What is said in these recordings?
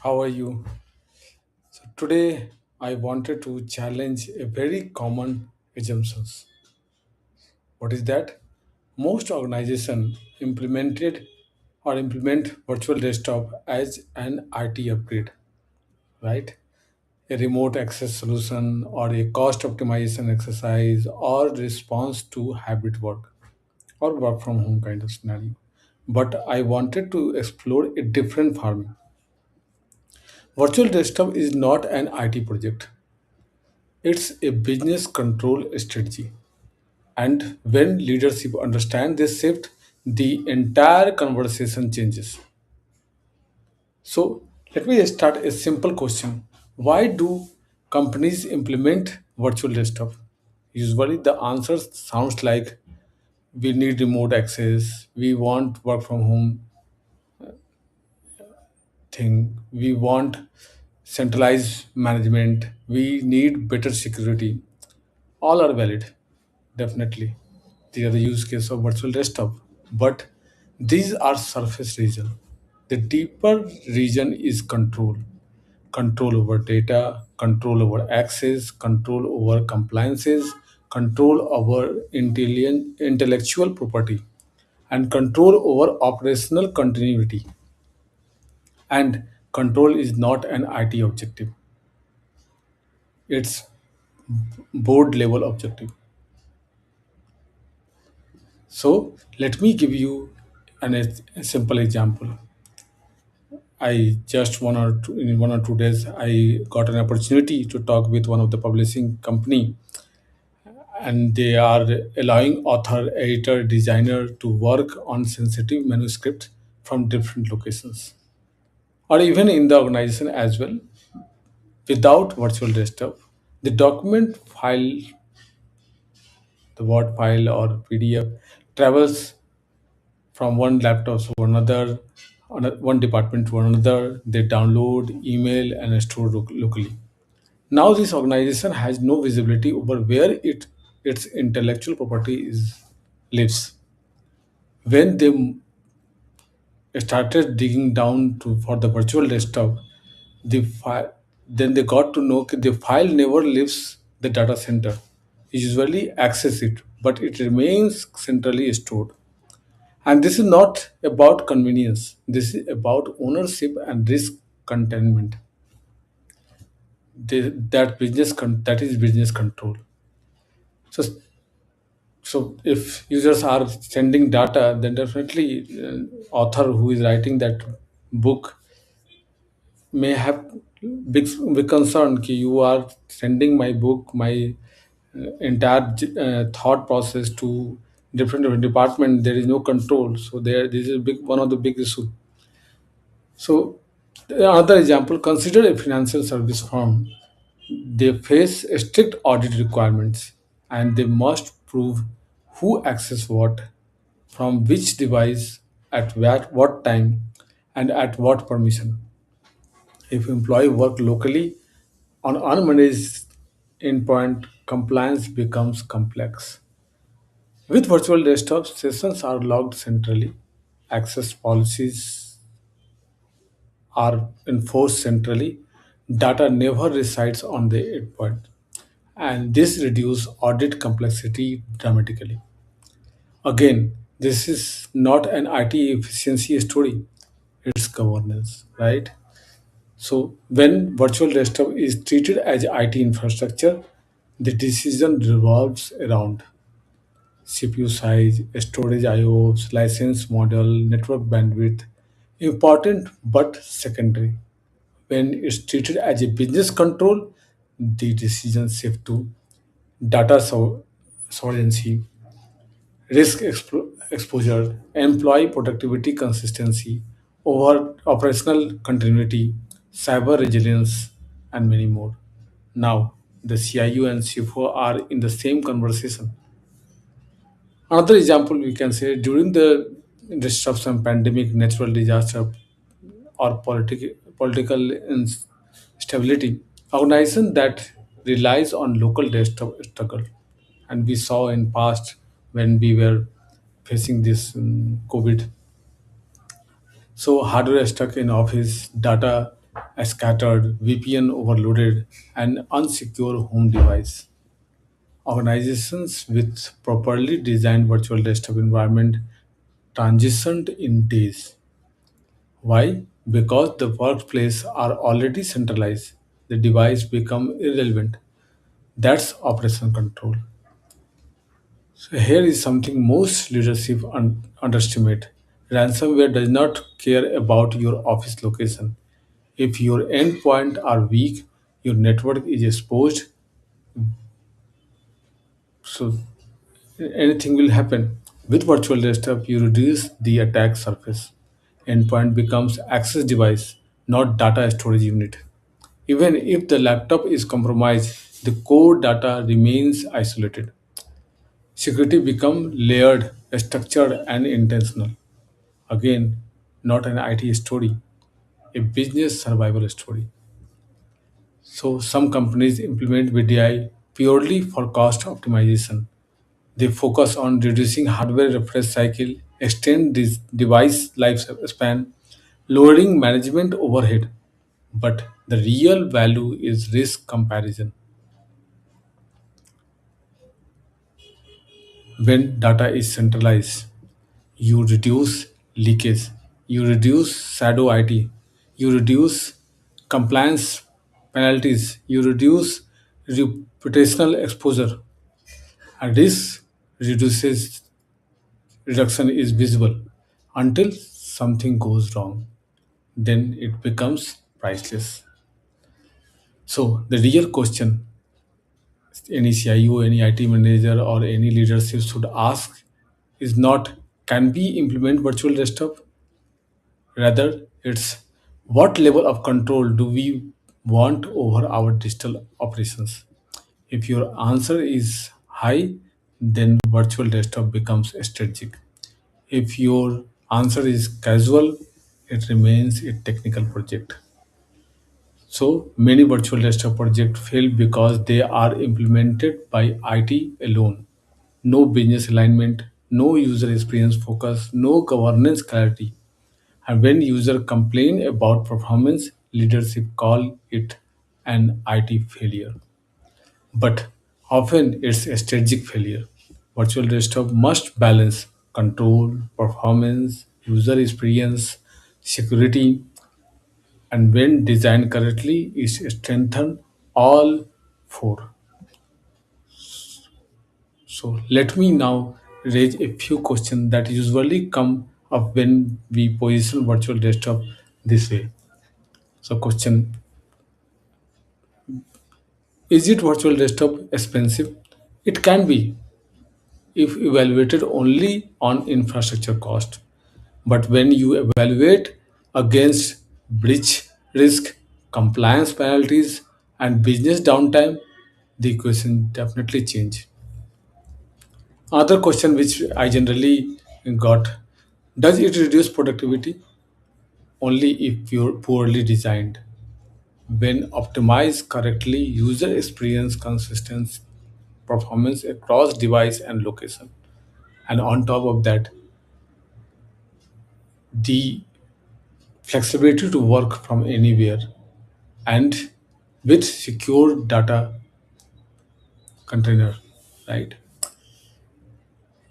How are you? So today I wanted to challenge a very common assumptions. What is that? Most organizations implement virtual desktop as an IT upgrade, right? A remote access solution or a cost optimization exercise or response to hybrid work or work from home kind of scenario. But I wanted to explore a different farming. Virtual desktop is not an IT project. It's a business control strategy. And when leadership understand this shift, the entire conversation changes. So let me start a simple question. Why do companies implement virtual desktop? Usually the answer sounds like we need remote access, we want work from home thing, we want centralized management, we need better security. All are valid, definitely. These are the use case of virtual desktop. But these are surface region. The deeper region is control. Control over data, control over access, control over compliances, control over intellectual property, and control over operational continuity. And control is not an IT objective, it's board level objective. So let me give you a simple example. I just in 1 or 2 days I got an opportunity to talk with one of the publishing company, and they are allowing author, editor, designer to work on sensitive manuscripts from different locations or even in the organization as well without virtual desktop. The document file, the Word file or PDF travels from one laptop to another, one department to another. They download, email, and store locally. Now, this organization has no visibility over where its intellectual property is lives. When they started digging down for the virtual desktop, then they got to know that the file never leaves the data center. You usually access it, but it remains centrally stored. And this is not about convenience. This is about ownership and risk containment. That is business control. So if users are sending data, then definitely author who is writing that book may have big concern कि you are sending my book, my entire thought process to different department. There is no control. So this is big one of the big issue. So another example, consider a financial service firm. They face strict audit requirements and they must prove who access what, from which device, at what time, and at what permission. If employee work locally on unmanaged endpoint, compliance becomes complex. With virtual desktops, sessions are logged centrally. Access policies are enforced centrally. Data never resides on the endpoint. And this reduces audit complexity dramatically. Again, this is not an IT efficiency story, it's governance, right? So when virtual desktop is treated as IT infrastructure, the decision revolves around CPU size, storage IOs, license model, network bandwidth, important but secondary. When it's treated as a business control, the decision shift to data sovereignty, exposure, employee productivity consistency, over operational continuity, cyber resilience, and many more. Now, the CIU and CFO are in the same conversation. Another example we can say during the disruption, pandemic, natural disaster, or political instability, organization that relies on local desktop struggle. And we saw in past when we were facing this COVID. So hardware stuck in office, data a scattered, VPN overloaded, and unsecure home device. Organizations with properly designed virtual desktop environment transitioned in days. Why? Because the workplace are already centralized. The device become irrelevant. That's operation control. So here is something most leadership underestimate. Ransomware does not care about your office location. If your endpoints are weak, your network is exposed, so anything will happen. With virtual desktop, you reduce the attack surface. Endpoint becomes access device, not data storage unit. Even if the laptop is compromised, the core data remains isolated. Security becomes layered, structured, and intentional. Again, not an IT story, a business survival story. So some companies implement VDI purely for cost optimization. They focus on reducing hardware refresh cycle, extend this device lifespan, lowering management overhead. But the real value is risk comparison. When data is centralized, you reduce leakage, you reduce shadow IT, you reduce compliance penalties, you reduce reputational exposure. And this reduces reduction is visible until something goes wrong. Then it becomes priceless. So the real question any CIO, any IT manager, or any leadership should ask is not can we implement virtual desktop? Rather, it's what level of control do we want over our digital operations? If your answer is high, then virtual desktop becomes strategic. If your answer is casual, it remains a technical project. So many virtual desktop projects fail because they are implemented by IT alone. No business alignment, no user experience focus, no governance clarity. And when users complain about performance, leadership call it an IT failure. But often it's a strategic failure. Virtual desktop must balance control, performance, user experience, security, and when designed correctly, it strengthens all four. So let me now raise a few questions that usually come up when we position virtual desktop this way. So question, is it virtual desktop expensive? It can be if evaluated only on infrastructure cost. But when you evaluate against breach risk, compliance penalties, and business downtime, the equation definitely change. Other question which I generally got, does it reduce productivity? Only if you're poorly designed. When optimized correctly, user experience consistent performance across device and location. And on top of that, the flexibility to work from anywhere and with secure data container, right?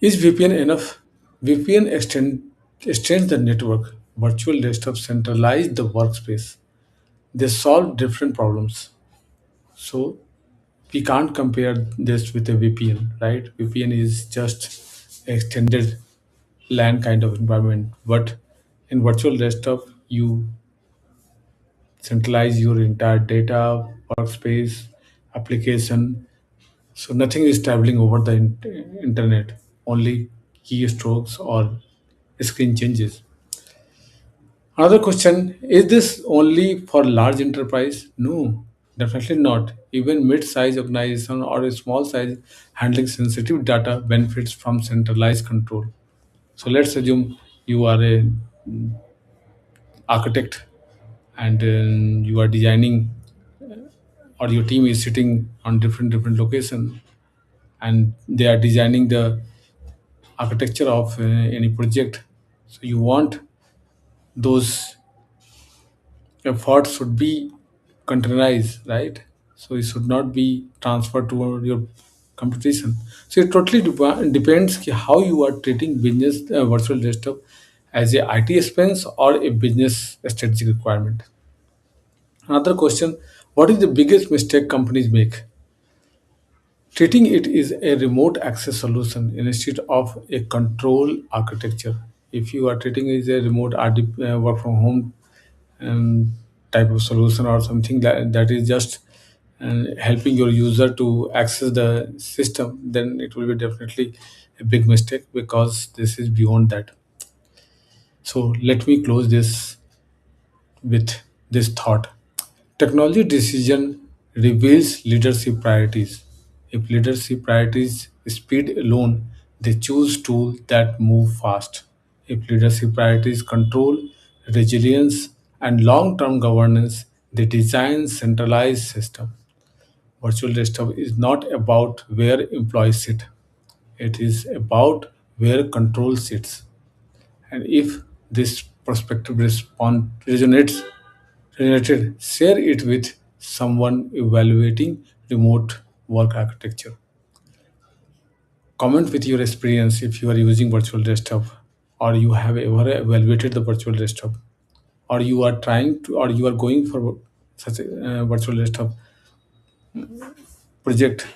Is VPN enough? VPN extends the network. Virtual desktop centralize the workspace. They solve different problems. So we can't compare this with a VPN, right? VPN is just extended LAN kind of environment, but in virtual desktop you centralize your entire data, workspace, application. So nothing is traveling over the internet, only keystrokes or screen changes. Another question, is this only for large enterprise? No, definitely not. Even mid-size organization or a small size handling sensitive data benefits from centralized control. So let's assume you are a architect and you are designing or your team is sitting on different location and they are designing the architecture of any project. So you want those effort should be containerized, right? So it should not be transferred to your competition. So it totally depends how you are treating business virtual desktop as a IT expense or a business strategic requirement. Another question: what is the biggest mistake companies make? Treating it is a remote access solution instead of a control architecture. If you are treating it as a remote work from home type of solution or something that is just helping your user to access the system, then it will be definitely a big mistake because this is beyond that. So let me close this with this thought. Technology decision reveals leadership priorities. If leadership priorities speed alone, they choose tools that move fast. If leadership priorities control, resilience, and long-term governance, they design centralized system. Virtual desktop is not about where employees sit. It is about where control sits. And if this perspective resonated, share it with someone evaluating remote work architecture. Comment with your experience if you are using virtual desktop or you have ever evaluated the virtual desktop or you are trying to or you are going for such a virtual desktop project.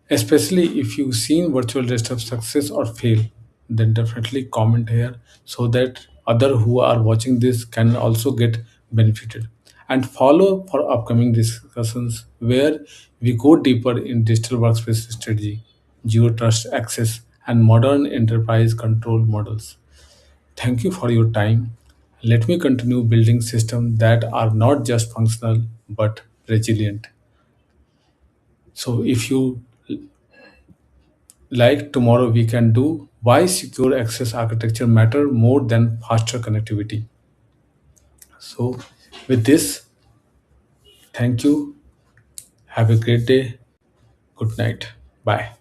Especially if you've seen virtual desktop success or fail, then definitely comment here so that other who are watching this can also get benefited. And follow for upcoming discussions where we go deeper in digital workspace strategy, zero trust access, and modern enterprise control models. Thank you for your time. Let me continue building systems that are not just functional but resilient. So if you like, tomorrow we can do why secure access architecture matter more than faster connectivity. So with this, thank you. Have a great day. Good night. Bye.